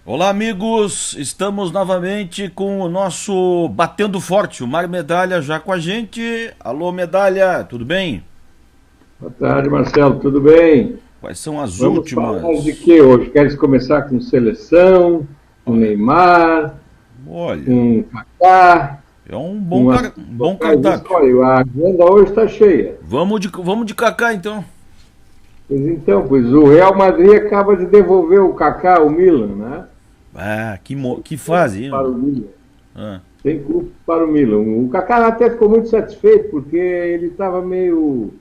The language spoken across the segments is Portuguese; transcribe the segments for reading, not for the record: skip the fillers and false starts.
Olá, amigos! Estamos novamente com o nosso Batendo Forte, o Mário Medalha já com a gente. Alô, Medalha, tudo bem? Boa tarde, Marcelo, tudo bem? Quais são as Vamos falar de últimas? que hoje? Queres começar com seleção, com Olha, Neymar, olha, com Kaká, é um com as um bom locais? cardápio. Olha, a agenda hoje está cheia. Vamos de Kaká, então. Pois então, o Real Madrid acaba de devolver o Kaká ao Milan, né? Ah, que fase, Para hein? o Milan. Ah, Tem custo para o Milan. O Kaká até ficou muito satisfeito, porque ele estava meio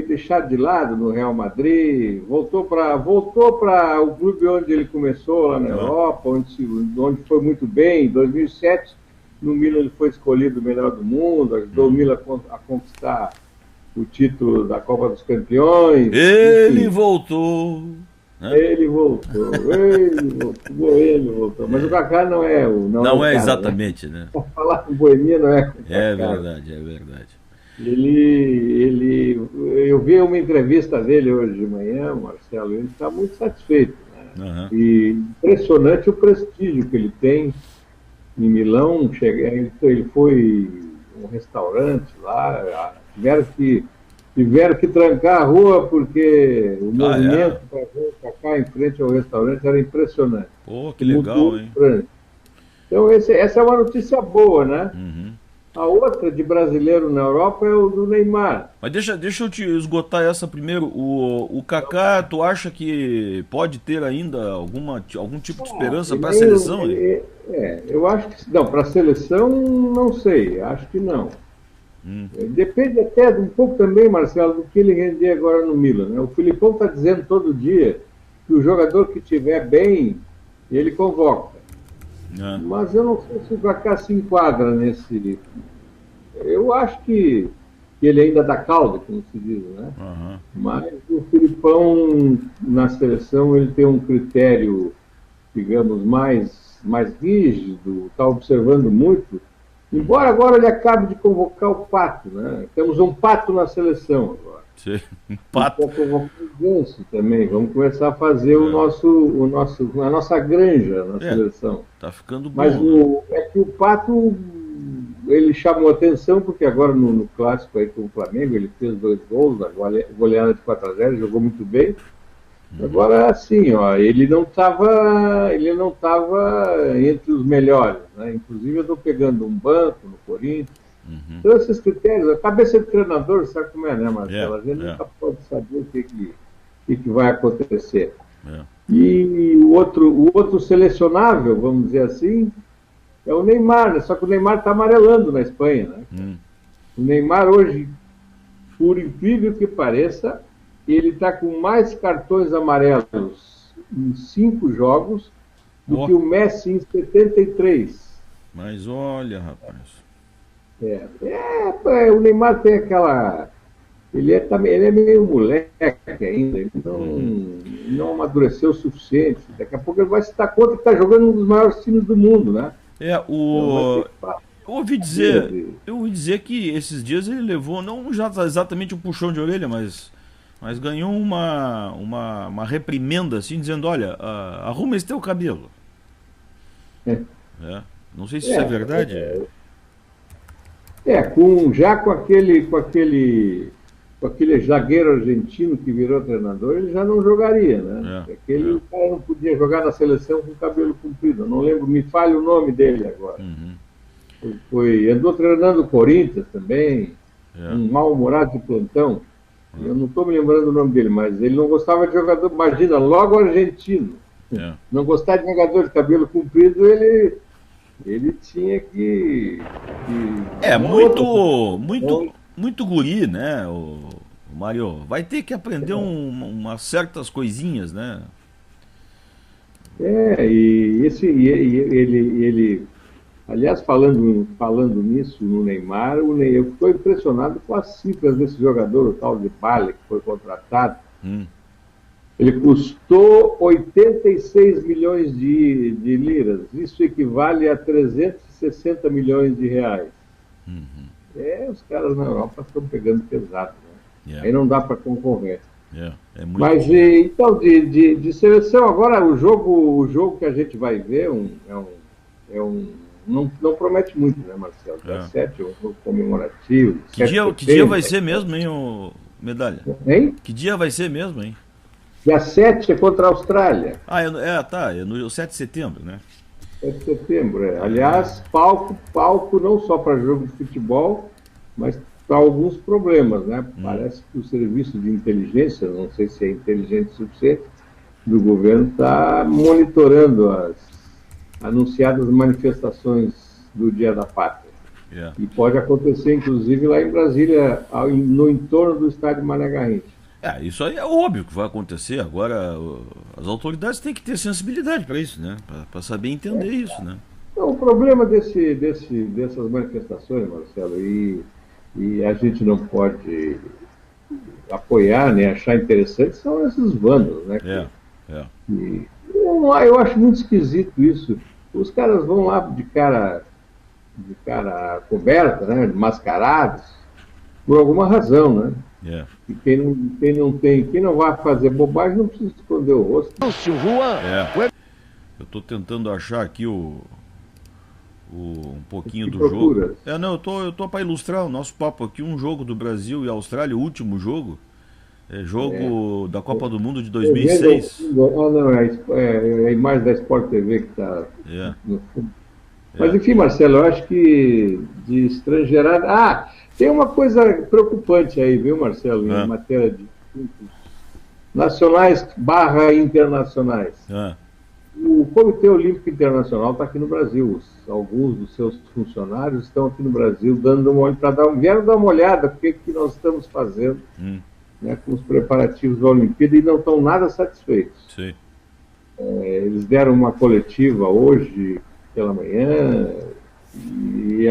deixado de lado no Real Madrid, voltou para o clube onde ele começou lá na ah, Europa, onde foi muito bem. Em 2007, no Milan ele foi escolhido o melhor do mundo, ajudou o uhum. Milan a conquistar o título da Copa dos Campeões, Ele enfim. voltou, né? Ele voltou. Mas o Kaká não é Não o é cara, né? exatamente, né? Falar com o Boemia não é com o É Kaká. verdade, é verdade. Eu vi uma entrevista dele hoje de manhã, Marcelo, ele está muito satisfeito, né? Aham. E impressionante o prestígio que ele tem em Milão. Ele foi um restaurante lá, tiveram que trancar a rua porque o Ah, é? movimento para vir para cá em frente ao restaurante era impressionante. Pô, que Mudou legal, o hein? trânsito. Então, essa é uma notícia boa, né? Uhum. A outra de brasileiro na Europa é o do Neymar. Mas deixa eu te esgotar essa primeiro. O Kaká, tu acha que pode ter ainda algum tipo de esperança para a seleção? Hein? Eu acho que não, para a seleção não sei, acho que não. Hum. Depende até um pouco também, Marcelo, do que ele render agora no Milan, né? O Filipão está dizendo todo dia que o jogador que estiver bem, ele convoca. É. Mas eu não sei se o Kaká se enquadra nesse. Eu acho que ele ainda dá caldo, como se diz, né? Aham. Mas o Filipão, na seleção, ele tem um critério, digamos, mais rígido, está observando muito. Embora agora ele acabe de convocar o Pato, né? Temos um Pato na seleção agora. Sim. E Pato. está convocando o Ganso também. Vamos começar a fazer É. a nossa granja na É, seleção. tá ficando Mas bom, né? é que o Pato, ele chamou atenção porque agora no clássico aí com o Flamengo, ele fez 2 gols, a goleada de 4-0, jogou muito bem. Uhum. Agora, assim, ó, ele não tava entre os melhores, né? Inclusive, eu estou pegando um banco no Corinthians. Uhum. Então, esses critérios, a cabeça de treinador, sabe como é, né, É, Marcelo? A gente é, nunca pode saber o que vai acontecer. é. E o outro selecionável, vamos dizer assim, é o Neymar, né? Só que o Neymar está amarelando na Espanha, né? Hum. O Neymar hoje, por incrível que pareça, ele está com mais cartões amarelos em 5 jogos do Ó, que o Messi em 73. mas olha, rapaz. O Neymar tem aquela. Ele é meio moleque ainda, ele Uhum. não amadureceu o suficiente. Daqui a pouco ele vai se dar conta que está jogando um dos maiores times do mundo, né? É, Então vai ter o. que parar. Eu ouvi dizer que esses dias ele levou, não já exatamente um puxão de orelha, mas ganhou uma reprimenda assim, dizendo: olha, arruma esse teu cabelo. É. Não sei se isso é É, verdade. já com aquele zagueiro argentino que virou treinador, ele já não jogaria, né? É, é. Aquele cara não podia jogar na seleção com cabelo comprido. Eu não lembro, me falha o nome dele agora. Uhum. Andou treinando o Corinthians também, É, um mal-humorado de plantão. Eu não estou me lembrando o nome dele, mas ele não gostava de jogador. Imagina, logo argentino. é. Não gostar de jogador de cabelo comprido, ele tinha que É, arrumar outra muito, função. muito guri, né, o Mário? Vai ter que aprender umas certas coisinhas, né? Ele, aliás, falando nisso no Neymar, eu estou impressionado com as cifras desse jogador, o tal de Bale, que foi contratado. Hum. Ele custou 86 milhões de liras, isso equivale a 360 milhões de reais. Uhum. Os caras na Europa estão pegando pesado, né? Yeah. Aí não dá para concorrer. É muito Mas, dinheiro. então, de seleção, agora o jogo que a gente vai ver não promete muito, né, Marcelo? Dia É. 7 é um jogo comemorativo, Que 7 de dia setembro. vai ser mesmo, hein, ô Medalha? Hein? Que dia vai ser mesmo, hein? Dia 7 é contra a Austrália. Ah, tá, é no 7 de setembro, né? 7 de setembro, é. Aliás, palco não só para jogo de futebol, mas para alguns problemas, né? Parece que o serviço de inteligência, não sei se é inteligente o suficiente, do governo está monitorando as anunciadas manifestações do Dia da Pátria. É. E pode acontecer, inclusive, lá em Brasília, no entorno do estádio Mané Garrincha. Isso aí é óbvio que vai acontecer. Agora, as autoridades têm que ter sensibilidade para isso, né? Para saber entender isso, né? Então, o problema dessas manifestações, Marcelo, e a gente não pode apoiar, né, achar interessante, são esses vândalos, né? É. Eu acho muito esquisito isso. Os caras vão lá de cara coberta, né, mascarados, por alguma razão, né? É. E quem não vai fazer bobagem não precisa esconder o rosto. Eu tô tentando achar aqui um pouquinho Que do procura. jogo. Não, eu tô para ilustrar o nosso papo aqui, um jogo do Brasil e Austrália, o último jogo. É jogo da Copa do Mundo de 2006. Não, é a imagem da Sport TV que está É. no fundo. Mas enfim, Marcelo, eu acho que de estrangeirada. Tem uma coisa preocupante aí, viu, Marcelo, em matéria de assuntos nacionais / internacionais. O Comitê Olímpico Internacional está aqui no Brasil. Alguns dos seus funcionários estão aqui no Brasil vieram dar uma olhada no que nós estamos fazendo, né, com os preparativos da Olimpíada e não estão nada satisfeitos. Sim. Eles deram uma coletiva hoje pela manhã e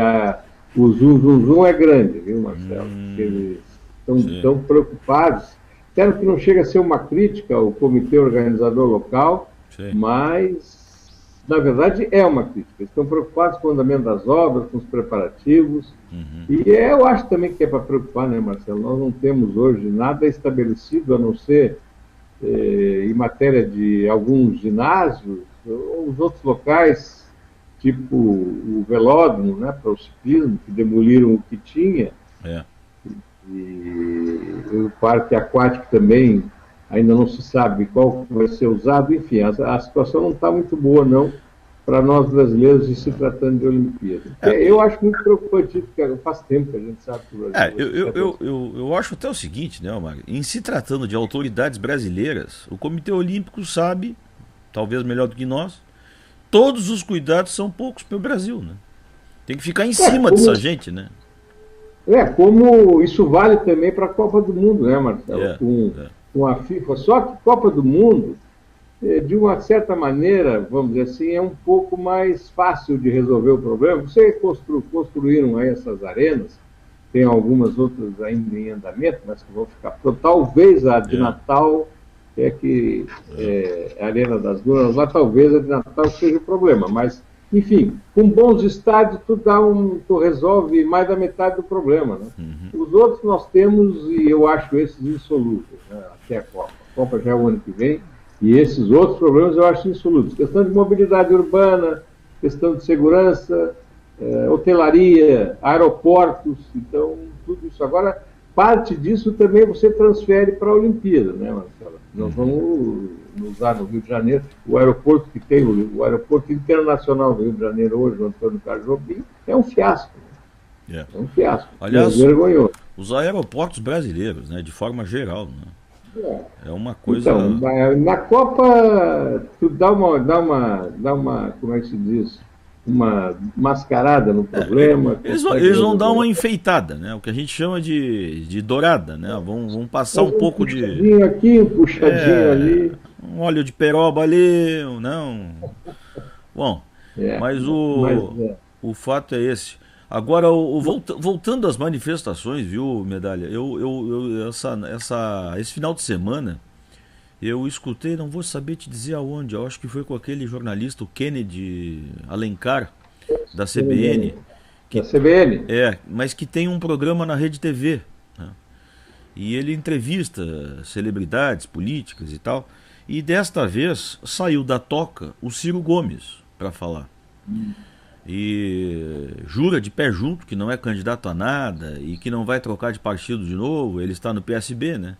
o zum é grande, viu, Marcelo? Eles estão preocupados. Espero que não chegue a ser uma crítica ao comitê organizador local, Sim. mas, na verdade, é uma crítica. Eles estão preocupados com o andamento das obras, com os preparativos. E eu acho também que é para preocupar, né, Marcelo? Nós não temos hoje nada estabelecido, a não ser em matéria de alguns ginásios, ou os outros locais, tipo o velódromo, né, para o ciclismo, que demoliram o que tinha. E o parque aquático também ainda não se sabe qual vai ser usado. Enfim, a situação não está muito boa, não, para nós brasileiros, e se tratando de Olimpíada. Eu acho muito preocupante, porque faz tempo que a gente sabe que o Brasil... Eu acho até o seguinte, né, Omar? Em se tratando de autoridades brasileiras, o Comitê Olímpico sabe, talvez melhor do que nós, todos os cuidados são poucos para o Brasil, né? Tem que ficar em cima dessa gente, né? Como isso vale também para a Copa do Mundo, né, Marcelo? Com a FIFA. Só que Copa do Mundo, de uma certa maneira, vamos dizer assim, é um pouco mais fácil de resolver o problema. Vocês construíram aí essas arenas, tem algumas outras ainda em andamento, mas que vão ficar prontas. Talvez a de Natal, a Arena das Dunas, lá talvez a de Natal seja o problema, mas enfim, com bons estádios tu resolve mais da metade do problema, né? Os outros nós temos, e eu acho esses insolúveis, né, até a Copa. A Copa já é o ano que vem, e esses outros problemas eu acho insolúveis. Questão de mobilidade urbana, questão de segurança, hotelaria, aeroportos, então tudo isso. Agora, parte disso também você transfere para a Olimpíada, né, Marcelo? Nós vamos usar no Rio de Janeiro o aeroporto que tem, o aeroporto internacional do Rio de Janeiro hoje, o Antônio Carlos Jobim, é um fiasco. É um fiasco. Aliás, vergonhoso. Os aeroportos brasileiros, né, de forma geral, né? É uma coisa... Então, na Copa, tu dá uma, como é que se diz? Uma mascarada no problema. Eles vão dar uma enfeitada, né? O que a gente chama de dourada, né? Vão passar um pouco de... puxadinho aqui, um puxadinho ali. Um óleo de peroba ali, não... Bom, mas o fato é esse. Agora, voltando às manifestações, viu, Medalha? Esse final de semana, eu escutei, não vou saber te dizer aonde, eu acho que foi com aquele jornalista, o Kennedy Alencar, da CBN. Da CBN? Mas que tem um programa na Rede TV. Né? e ele entrevista celebridades políticas e tal. E desta vez saiu da toca o Ciro Gomes para falar. E jura de pé junto que não é candidato a nada e que não vai trocar de partido de novo. Ele está no PSB, né?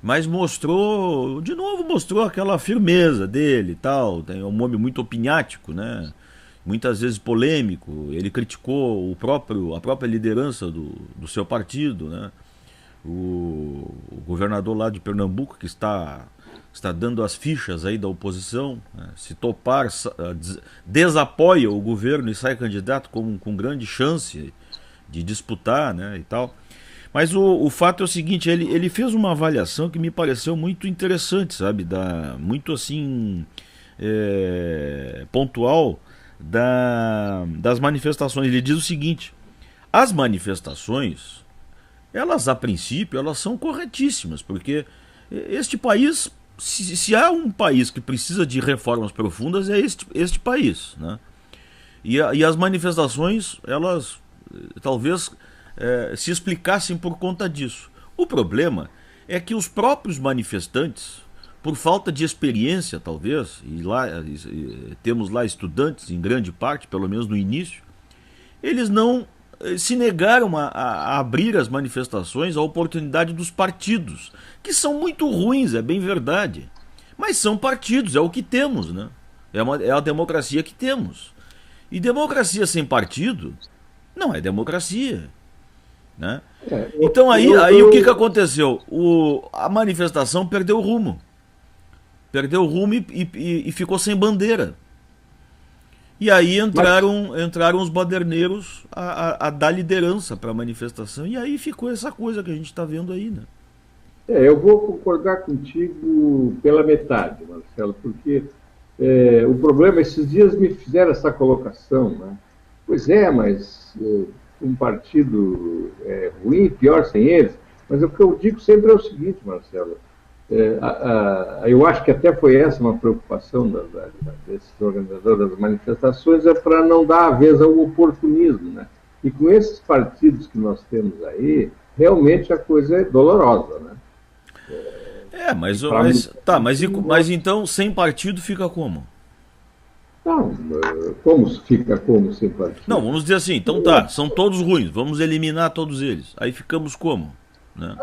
Mas mostrou, de novo mostrou aquela firmeza dele e tal. Tem um homem muito opiniático, né? Muitas vezes polêmico. Ele criticou a própria liderança do seu partido, né? O governador lá de Pernambuco, que está dando as fichas aí da oposição, né? Se topar, desapoia o governo e sai candidato com grande chance de disputar, né, e tal. Mas o fato é o seguinte, ele fez uma avaliação que me pareceu muito interessante, sabe, muito assim, pontual das manifestações. Ele diz o seguinte: as manifestações, elas a princípio, elas são corretíssimas, porque este país, se há um país que precisa de reformas profundas, é este país, né? E as manifestações, elas talvez se explicassem por conta disso. O problema é que os próprios manifestantes, por falta de experiência talvez, e lá temos lá estudantes em grande parte, pelo menos no início, eles não se negaram a abrir as manifestações à oportunidade dos partidos, que são muito ruins, é bem verdade, mas são partidos, é o que temos, né? É a democracia que temos. E democracia sem partido não é democracia, né? Então aí o que aconteceu? A manifestação perdeu o rumo e ficou sem bandeira. E aí entraram os baderneiros a dar liderança para a manifestação. E aí ficou essa coisa que a gente está vendo aí, né? Eu vou concordar contigo pela metade, Marcelo, porque o problema, esses dias me fizeram essa colocação, né? Pois é, mas um partido ruim, pior sem eles. Mas o que eu digo sempre é o seguinte, Marcelo, eu acho que até foi essa uma preocupação desses organizadores das manifestações, para não dar a vez ao oportunismo, né? E com esses partidos que nós temos aí, realmente a coisa é dolorosa, né? Mas então sem partido fica como? Não, como fica como sem partido? Não, vamos dizer assim, então tá, são todos ruins, vamos eliminar todos eles. Aí ficamos como? Né?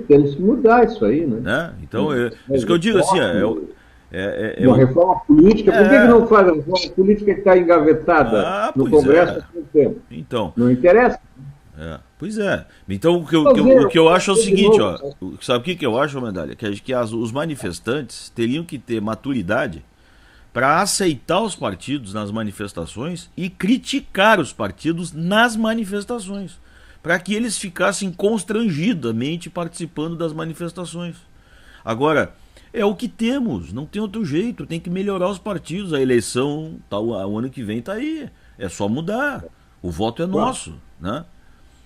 Temos que mudar isso aí, né? Então, isso que eu digo assim, uma reforma política, por que não faz a reforma política que está engavetada no Congresso há muito tempo? Então, não interessa? Pois é. Então o que eu acho é o seguinte, ó, sabe o que eu acho, Medalha? Que os manifestantes teriam que ter maturidade para aceitar os partidos nas manifestações e criticar os partidos nas manifestações, para que eles ficassem constrangidamente participando das manifestações. Agora, é o que temos, não tem outro jeito, tem que melhorar os partidos, a eleição o ano que vem está aí, é só mudar, o voto é nosso, né?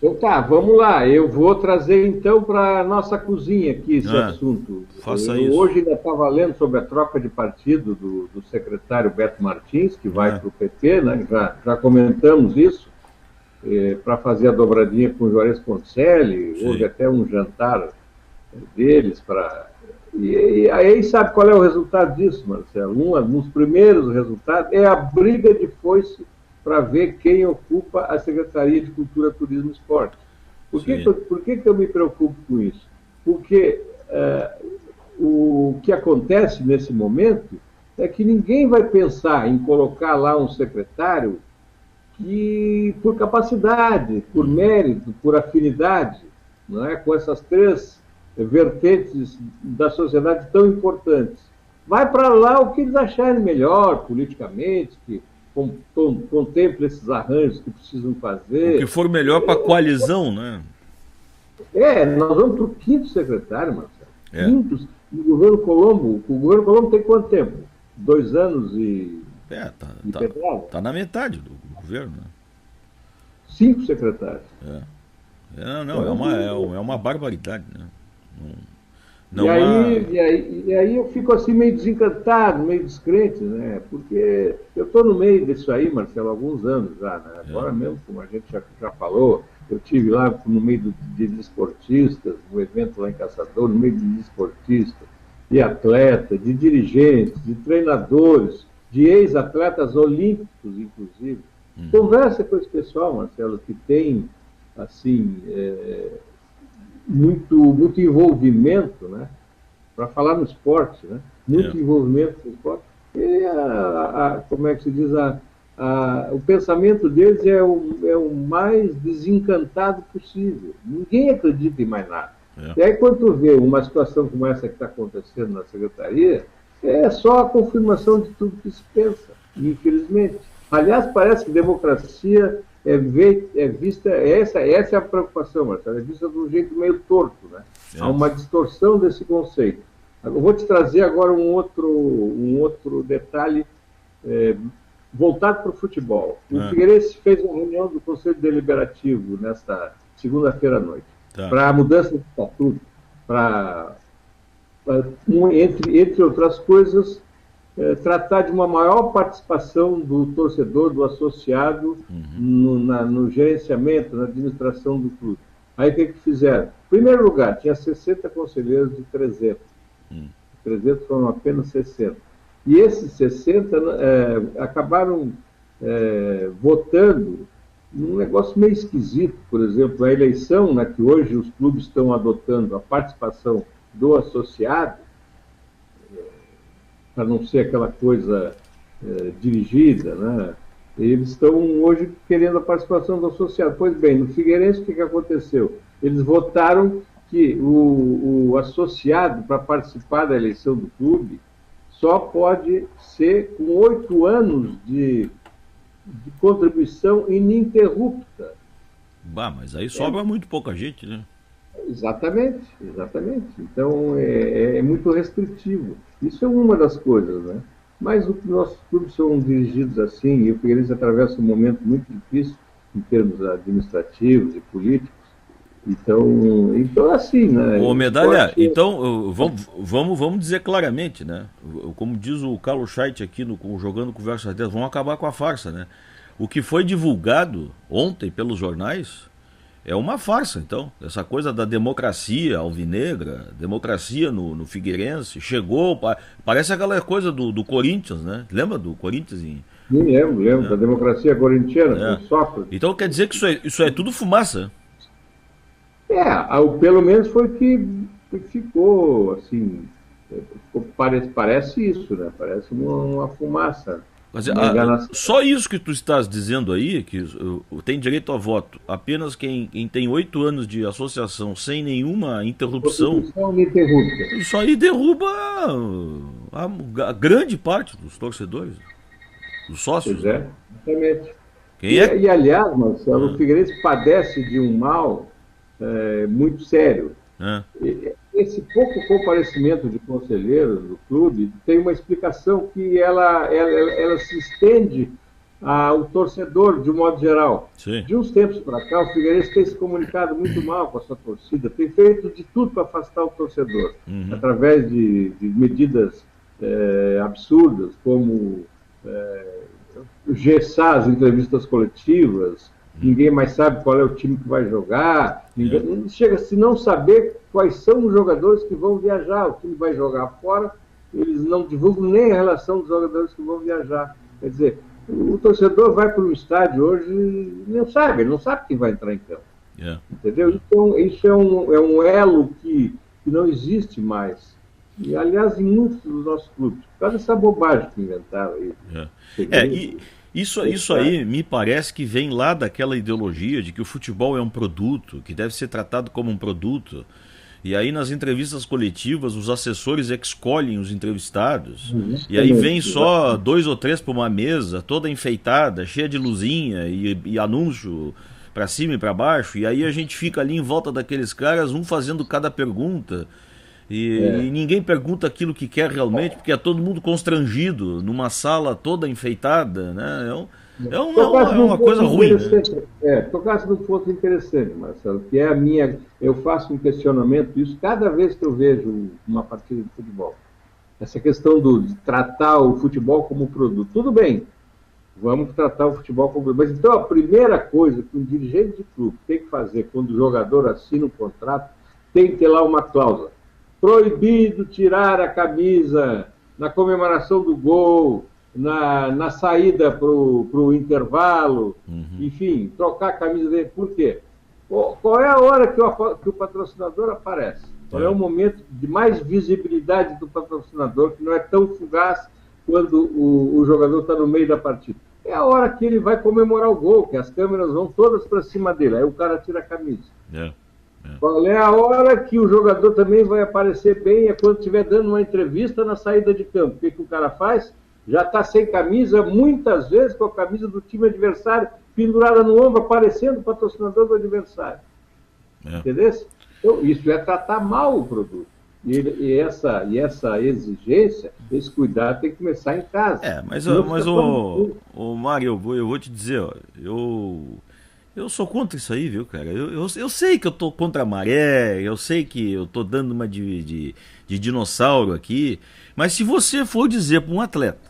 Então tá, vamos lá, eu vou trazer então para a nossa cozinha aqui esse assunto. Faça isso. Hoje ainda estava lendo sobre a troca de partido do secretário Beto Martins, que vai para o PT, né? Já comentamos isso, para fazer a dobradinha com o Juarez Ponticelli, houve até um jantar deles E aí sabe qual é o resultado disso, Marcelo? Um dos primeiros resultados é a briga de foice para ver quem ocupa a Secretaria de Cultura, Turismo e Esporte. Por que eu me preocupo com isso? Porque o que acontece nesse momento é que ninguém vai pensar em colocar lá um secretário que, por capacidade, por mérito, por afinidade, não é? Com essas três vertentes da sociedade tão importantes. Vai para lá o que eles acharem melhor, politicamente, que contemple esses arranjos que precisam fazer. O que for melhor para a coalizão, né? Nós vamos para o quinto secretário, Marcelo. Quinto, o governo Colombo tem quanto tempo? 2 anos e... Tá na metade do governo, né? 5 secretários. É uma barbaridade, né? E aí eu fico assim meio desencantado, meio descrente, né? Porque eu estou no meio disso aí, Marcelo, há alguns anos já, né? Agora mesmo, como a gente já falou, eu estive lá no meio de desportistas, um evento lá em Caçador, no meio de desportistas, de atletas, de dirigentes, de treinadores, de ex-atletas olímpicos, inclusive. Conversa com esse pessoal, Marcelo, que tem, assim, muito envolvimento, né? Para falar no esporte, né? Muito envolvimento no esporte. E, como é que se diz, o pensamento deles é o mais desencantado possível. Ninguém acredita em mais nada. E aí, quando tu vê uma situação como essa que está acontecendo na Secretaria, é só a confirmação de tudo que se pensa, infelizmente. Aliás, parece que democracia é vista, essa é a preocupação, Marcelo, é vista de um jeito meio torto, né? Há uma distorção desse conceito. Eu vou te trazer agora um outro detalhe voltado para o futebol. O Figueirense fez uma reunião do Conselho Deliberativo nesta segunda-feira à noite, para a mudança de estatuto, entre outras coisas, tratar de uma maior participação do torcedor, do associado, no gerenciamento, na administração do clube. Aí o que fizeram? Em primeiro lugar, tinha 60 conselheiros de 300. 300 foram apenas 60. E esses 60 acabaram votando num negócio meio esquisito. Por exemplo, a eleição, na que hoje os clubes estão adotando a participação do associado, para não ser aquela coisa dirigida, né? Eles estão hoje querendo a participação do associado. Pois bem, no Figueirense, o que aconteceu? Eles votaram que o associado, para participar da eleição do clube, só pode ser com 8 anos de contribuição ininterrupta. Bah, mas aí sobra muito pouca gente, né? Exatamente. Então, é muito restritivo. Isso é uma das coisas, né? Mas os nossos clubes são dirigidos assim, e o Figueirense atravessa um momento muito difícil em termos administrativos e políticos. Então assim, né? Ô, Medalha, então vamos dizer claramente, né? Como diz o Carlos Scheidt aqui Jogando Conversa 10, vamos acabar com a farsa, né? O que foi divulgado ontem pelos jornais é uma farsa, então. Essa coisa da democracia alvinegra, democracia no Figueirense, chegou, parece aquela coisa do Corinthians, né? Lembra do Corinthians? Sim, lembro, da democracia corintiana, com Sócrates. Então quer dizer que isso é tudo fumaça. Pelo menos foi o que ficou, assim, parece isso, né? Parece uma fumaça. Mas, só isso que tu estás dizendo aí, que tem direito a voto apenas quem tem 8 anos de associação sem nenhuma interrupção, isso aí derruba a grande parte dos torcedores, dos sócios. Pois é, exatamente. E aliás, Marcelo, o Figueirense padece de um mal muito sério. Esse pouco comparecimento de conselheiros do clube tem uma explicação que ela se estende ao torcedor de um modo geral. Sim. De uns tempos para cá, o Figueirense tem se comunicado muito mal com a sua torcida, tem feito de tudo para afastar o torcedor, através de medidas absurdas, como engessar as entrevistas coletivas. Ninguém mais sabe qual é o time que vai jogar. Ninguém chega-se não saber quais são os jogadores que vão viajar. O time vai jogar fora, eles não divulgam nem a relação dos jogadores que vão viajar. Quer dizer, o torcedor vai para o estádio hoje e não sabe quem vai entrar em campo. Entendeu? Então, isso é um elo que não existe mais. E, aliás, em muitos dos nossos clubes, por causa dessa bobagem que inventaram aí. Isso aí me parece que vem lá daquela ideologia de que o futebol é um produto, que deve ser tratado como um produto. E aí nas entrevistas coletivas os assessores é que escolhem os entrevistados. E aí vem só 2 ou 3 para uma mesa, toda enfeitada, cheia de luzinha e anúncio para cima e para baixo. E aí a gente fica ali em volta daqueles caras, um fazendo cada pergunta. E ninguém pergunta aquilo que quer realmente, porque é todo mundo constrangido numa sala toda enfeitada, né? É uma coisa ruim. Né? Tocasse num ponto interessante, Marcelo, que é a minha. Eu faço um questionamento, isso cada vez que eu vejo uma partida de futebol. Essa questão de tratar o futebol como produto. Tudo bem, vamos tratar o futebol como produto. Mas então a primeira coisa que um dirigente de clube tem que fazer quando o jogador assina um contrato tem que ter lá uma cláusula. Proibido tirar a camisa na comemoração do gol, na saída para o intervalo, enfim, trocar a camisa dele. Por quê? Qual é a hora que o patrocinador aparece? Qual é o momento de mais visibilidade do patrocinador, que não é tão fugaz quando o jogador está no meio da partida? É a hora que ele vai comemorar o gol, que as câmeras vão todas para cima dele, aí o cara tira a camisa. Qual é a hora que o jogador também vai aparecer bem? É quando estiver dando uma entrevista na saída de campo. O que o cara faz? Já está sem camisa, muitas vezes com a camisa do time adversário pendurada no ombro, aparecendo o patrocinador do adversário. Entendeu? Então, isso é tratar mal o produto. E essa exigência, esse cuidado tem que começar em casa. Mas o Mário, eu vou te dizer, ó, eu sou contra isso aí, viu, cara? Eu sei que eu tô contra a maré, eu sei que eu tô dando uma de dinossauro aqui, mas se você for dizer para um atleta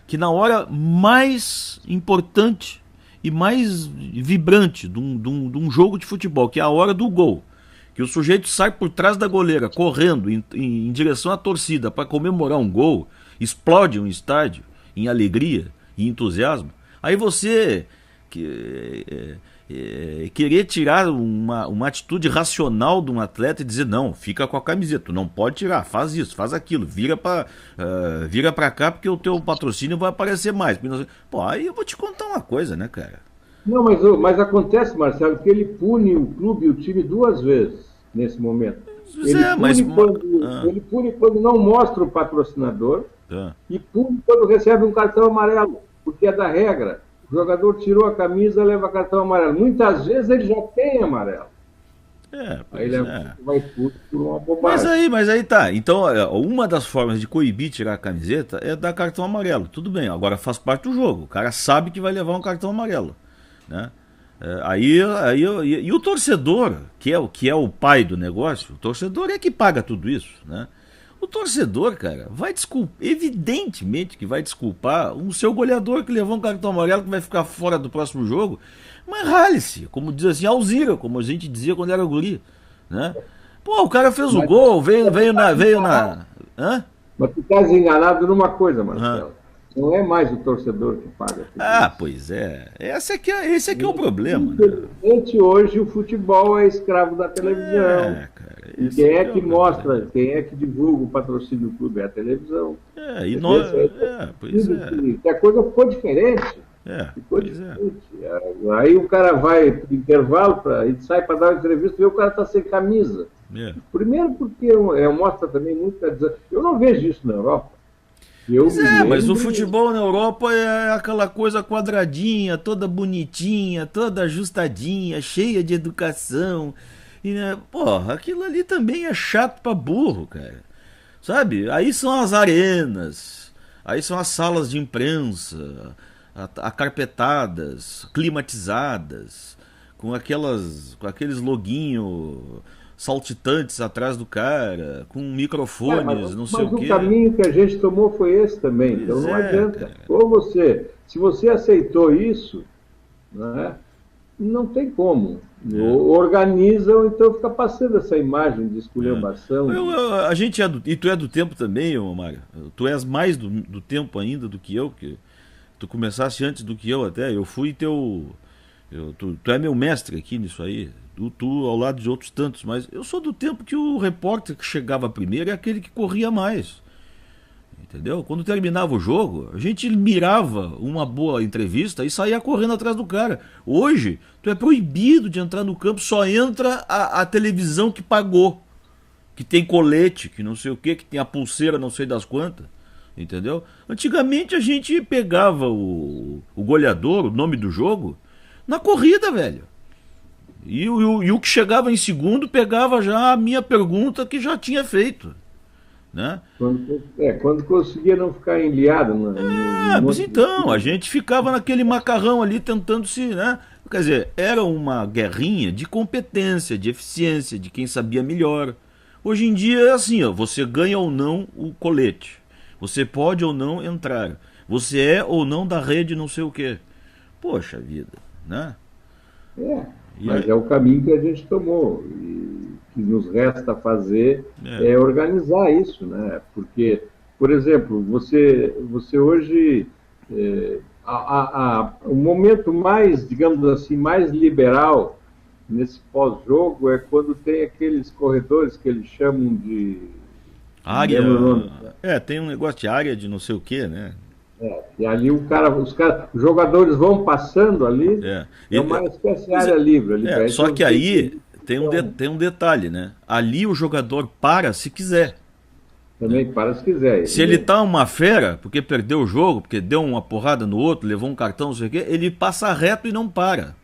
que na hora mais importante e mais vibrante de um jogo de futebol, que é a hora do gol, que o sujeito sai por trás da goleira, correndo em direção à torcida para comemorar um gol, explode um estádio em alegria e entusiasmo, aí você querer tirar uma atitude racional de um atleta e dizer, não, fica com a camiseta, tu não pode tirar, faz isso, faz aquilo, vira pra cá porque o teu patrocínio vai aparecer mais. Pô, aí eu vou te contar uma coisa, né, cara? Não, mas acontece, Marcelo, que ele pune o clube e o time duas vezes nesse momento. Ele pune quando não mostra o patrocinador e pune quando recebe um cartão amarelo, porque é da regra. O jogador tirou a camisa, leva cartão amarelo. Muitas vezes ele já tem amarelo. Aí ele vai expulso por uma bobagem. Mas aí tá. Então, uma das formas de coibir tirar a camiseta é dar cartão amarelo. Tudo bem, agora faz parte do jogo. O cara sabe que vai levar um cartão amarelo, né? E o torcedor, que é o pai do negócio, o torcedor é que paga tudo isso, né? O torcedor, cara, vai desculpar, evidentemente que vai desculpar o seu goleador que levou um cartão amarelo que vai ficar fora do próximo jogo, mas rale-se, como diz assim, Alzira, como a gente dizia quando era guri, né? Pô, o cara fez o gol, veio na... Hã? Mas tu estás enganado numa coisa, Marcelo. Não é mais o torcedor que paga. Pois é. Esse aqui é o problema. Infelizmente, hoje o futebol é escravo da televisão. Cara, quem é que mostra, quem é que divulga o patrocínio do clube? É a televisão. Pois é. A coisa ficou diferente. Aí o cara vai pro intervalo, ele sai para dar uma entrevista e o cara está sem camisa. Primeiro porque mostra também muita... Eu não vejo isso na Europa. Mas o futebol na Europa é aquela coisa quadradinha, toda bonitinha, toda ajustadinha, cheia de educação. E, né, porra, aquilo ali também é chato pra burro, cara. Sabe? Aí são as arenas, aí são as salas de imprensa, acarpetadas, climatizadas, com aqueles loguinhos saltitantes atrás do cara, com microfones, não sei o quê. Mas o caminho que a gente tomou foi esse também, então não adianta. Cara. Ou se você aceitou isso, né, não tem como. Organiza ou então fica passando essa imagem de esculhambação. A gente e tu é do tempo também, Mário. Tu és mais do tempo ainda do que eu, que tu começaste antes do que eu até. Eu fui tu é meu mestre aqui nisso aí. Tu ao lado de outros tantos, mas eu sou do tempo que o repórter que chegava primeiro é aquele que corria mais. Entendeu? Quando terminava o jogo, a gente mirava uma boa entrevista e saía correndo atrás do cara. Hoje, tu é proibido de entrar no campo, só entra a televisão que pagou, que tem colete, que não sei o que tem a pulseira não sei das quantas. Entendeu? Antigamente a gente pegava o goleador, o nome do jogo, na corrida, velho. E o que chegava em segundo pegava já a minha pergunta que já tinha feito, né? Quando conseguia não ficar enliado. Mas então, a gente ficava naquele macarrão ali tentando né? Quer dizer, era uma guerrinha de competência, de eficiência, de quem sabia melhor. Hoje em dia é assim, ó, você ganha ou não o colete. Você pode ou não entrar. Você é ou não da rede não sei o quê. Poxa vida, né? Mas é o caminho que a gente tomou. que nos resta fazer é organizar isso, né? Porque, por exemplo, você hoje o momento mais, digamos assim, mais liberal nesse pós-jogo é quando tem aqueles corredores que eles chamam de área. Tem um negócio de área de não sei o que, né? E ali os jogadores vão passando ali, uma espécie de área livre ali. Só que aí tem um detalhe, né? Ali o jogador para se quiser. Também para se quiser. Se ele tá uma fera, porque perdeu o jogo, porque deu uma porrada no outro, levou um cartão, não sei o quê, ele passa reto e não para.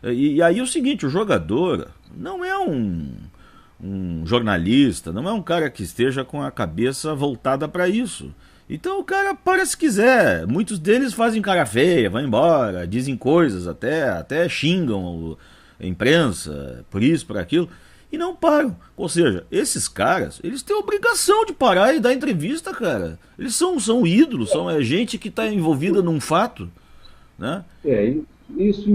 E aí é o seguinte, o jogador não é um jornalista, não é um cara que esteja com a cabeça voltada para isso. Então o cara para se quiser. Muitos deles fazem cara feia, vão embora, dizem coisas, até xingam a imprensa, por isso, por aquilo, e não param. Ou seja, esses caras, eles têm a obrigação de parar e dar entrevista, cara. Eles são ídolos, são gente que está envolvida num fato, né? Isso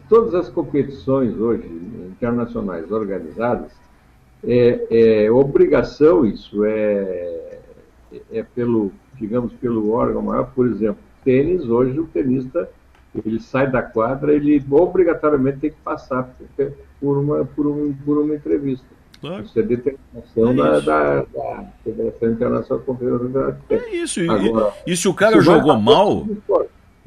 todas as competições hoje internacionais organizadas é obrigação, isso pelo órgão maior. Por exemplo, tênis, hoje o tenista ele sai da quadra, ele obrigatoriamente tem que passar por uma entrevista. Claro. Isso é determinação da Federação Internacional de Competição. É isso. Agora, e se o cara jogou mal,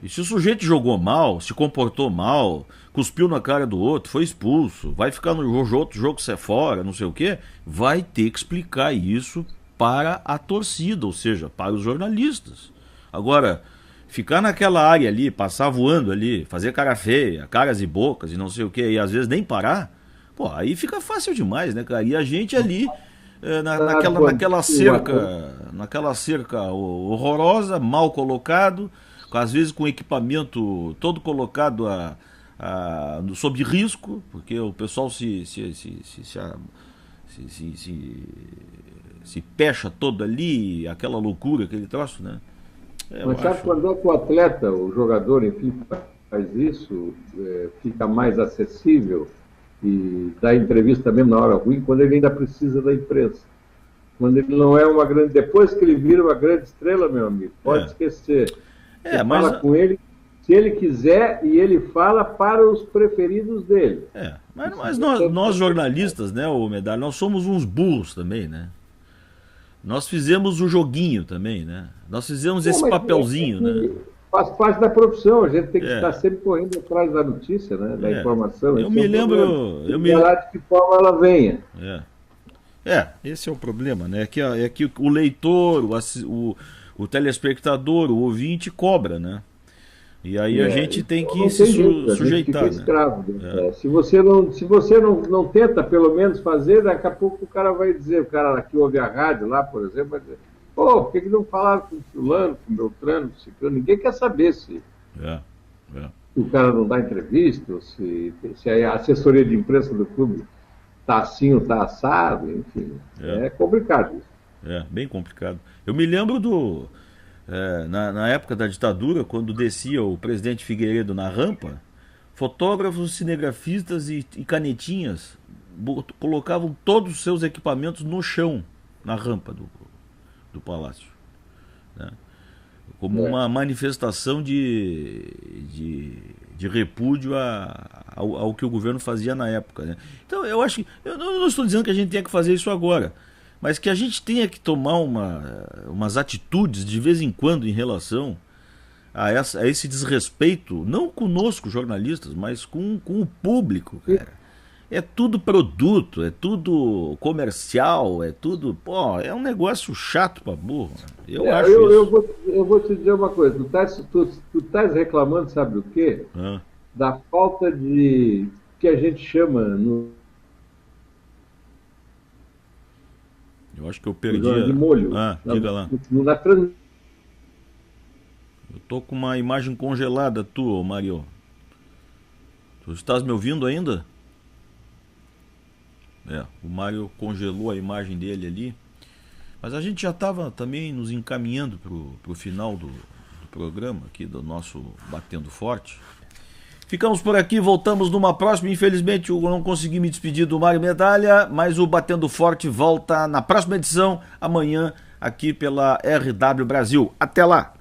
e se o sujeito jogou mal, se comportou mal, cuspiu na cara do outro, foi expulso, vai ficar no outro jogo ser fora, não sei o quê, vai ter que explicar isso para a torcida, ou seja, para os jornalistas. Agora, ficar naquela área ali, passar voando ali, fazer cara feia, caras e bocas e não sei o que, e às vezes nem parar, pô, aí fica fácil demais, né, cara? E a gente ali, naquela cerca horrorosa, mal colocado, às vezes com o equipamento todo colocado sob risco, porque o pessoal se pecha todo ali, aquela loucura, aquele troço, né? Mas sabe quando é que o atleta, o jogador, enfim, faz isso, fica mais acessível e dá entrevista mesmo na hora ruim, quando ele ainda precisa da imprensa. Quando ele não é uma grande... Depois que ele vira uma grande estrela, meu amigo, pode esquecer. Fala com ele, se ele quiser, e ele fala para os preferidos dele. Mas nós jornalistas, né, ô Medalha, nós somos uns burros também, né? Nós fizemos o joguinho também, né? Nós fizemos esse papelzinho, né? Faz parte da profissão, a gente tem que estar sempre correndo atrás da notícia, né? Da informação. Eu me lembro... de que forma ela venha. Esse é o problema, né? É que o leitor, o telespectador, o ouvinte cobra, né? E aí a gente tem que se sujeitar, né? Escravo, Se você não tenta pelo menos fazer, daqui a pouco o cara vai dizer, o cara que ouve a rádio lá, por exemplo, vai dizer, pô, por que não falaram com o fulano, com o Beltrano, com o Ciclano? Ninguém quer saber se o cara não dá entrevista, se a assessoria de imprensa do clube está assim ou está assado, enfim. É complicado isso. Bem complicado. Eu me lembro na época da ditadura, quando descia o presidente Figueiredo na rampa, fotógrafos, cinegrafistas e canetinhas colocavam todos os seus equipamentos no chão, na rampa do palácio, né? Como uma manifestação de repúdio ao que o governo fazia na época, né? Então eu acho que, eu não estou dizendo que a gente tenha que fazer isso agora, mas que a gente tenha que tomar umas atitudes de vez em quando em relação a esse desrespeito, não conosco jornalistas, mas com o público, cara. É tudo produto, é tudo comercial, é tudo... Pô, é um negócio chato pra burro. Eu acho isso. Eu vou te dizer uma coisa. Tu estás reclamando, sabe do quê? Da falta de... que a gente chama... Eu acho que eu perdi... de molho. Diga lá. Na transmissão. Eu tô com uma imagem congelada tua, Mário. Tu estás me ouvindo ainda? O Mário congelou a imagem dele ali. Mas a gente já estava também nos encaminhando para o final do programa aqui, do nosso Batendo Forte. Ficamos por aqui, voltamos numa próxima. Infelizmente eu não consegui me despedir do Mário Medalha, mas o Batendo Forte volta na próxima edição, amanhã, aqui pela RW Brasil. Até lá!